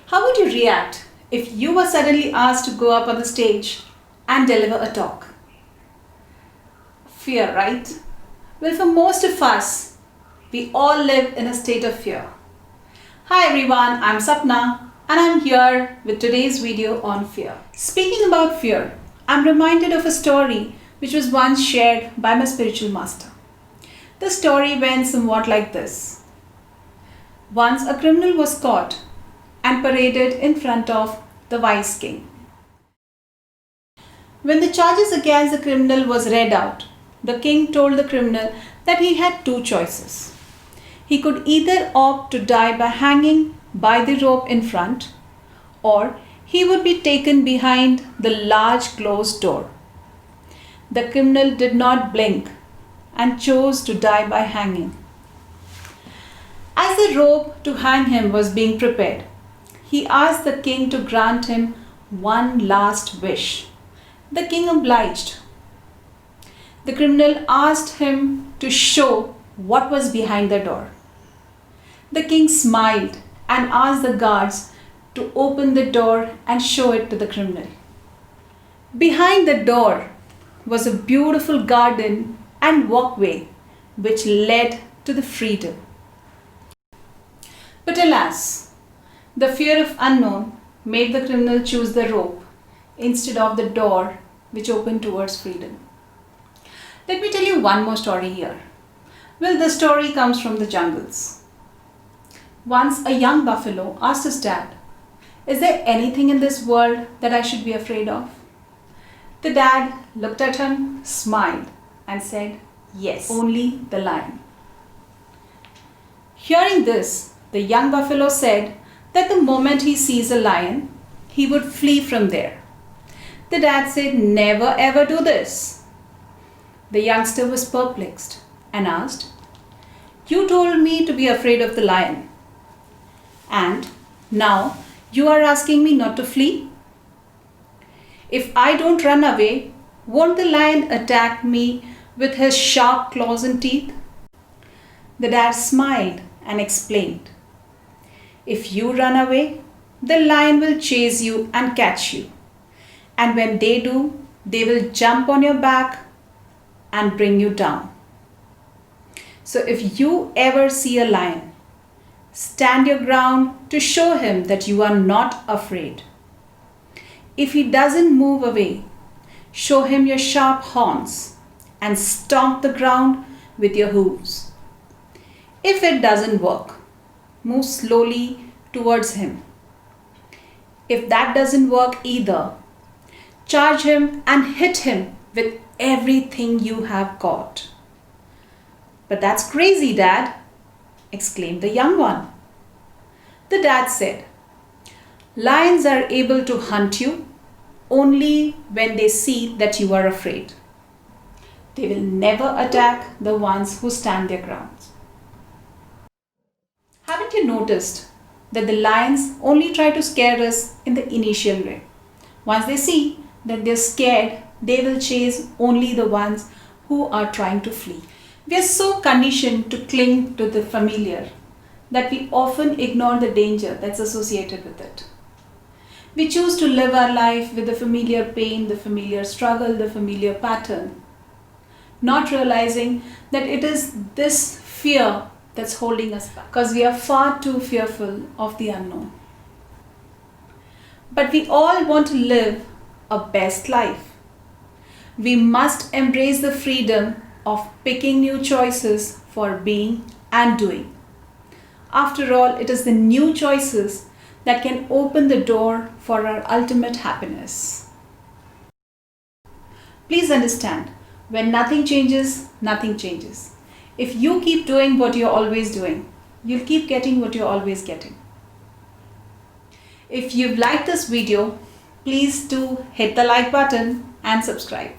How would you react if you were suddenly asked to go up on the stage and deliver a talk? Fear, right? Well, for most of us, we all live in a state of fear. Hi everyone, I'm Sapna and I'm here with today's video on fear. Speaking about fear, I'm reminded of a story which was once shared by my spiritual master. The story went somewhat like this. Once a criminal was caught and paraded in front of the wise king. When the charges against the criminal was read out, the king told the criminal that he had two choices. He could either opt to die by hanging by the rope in front, or he would be taken behind the large closed door. The criminal did not blink and chose to die by hanging. As the rope to hang him was being prepared, he asked the king to grant him one last wish. The king obliged. The criminal asked him to show what was behind the door. The king smiled and asked the guards to open the door and show it to the criminal. Behind the door was a beautiful garden and walkway which led to the freedom. But alas, the fear of unknown made the criminal choose the rope instead of the door which opened towards freedom. Let me tell you one more story here. Well, the story comes from the jungles. Once a young buffalo asked his dad, "Is there anything in this world that I should be afraid of?" The dad looked at him, smiled and said, "Yes, only the lion." Hearing this, the young buffalo said that the moment he sees a lion, he would flee from there. The dad said, "Never ever do this." The youngster was perplexed and asked, "You told me to be afraid of the lion, and now you are asking me not to flee? If I don't run away, won't the lion attack me with his sharp claws and teeth?" The dad smiled and explained, "If you run away, the lion will chase you and catch you. And when they do, they will jump on your back and bring you down. So if you ever see a lion, stand your ground to show him that you are not afraid. If he doesn't move away, show him your sharp horns and stomp the ground with your hooves. If it doesn't work, move slowly towards him. If that doesn't work either, charge him and hit him with everything you have got." "But that's crazy, Dad," exclaimed the young one. The dad said, "Lions are able to hunt you only when they see that you are afraid. They will never attack the ones who stand their grounds." Haven't you noticed that the lions only try to scare us in the initial way? Once they see that they're scared, they will chase only the ones who are trying to flee. We are so conditioned to cling to the familiar that we often ignore the danger that's associated with it. We choose to live our life with the familiar pain, the familiar struggle, the familiar pattern, not realizing that it is this fear that's holding us back because we are far too fearful of the unknown. But we all want to live a best life. We must embrace the freedom of picking new choices for being and doing. After all, it is the new choices that can open the door for our ultimate happiness. Please understand, when nothing changes, nothing changes. If you keep doing what you're always doing, you'll keep getting what you're always getting. If you've liked this video, please do hit the like button and subscribe.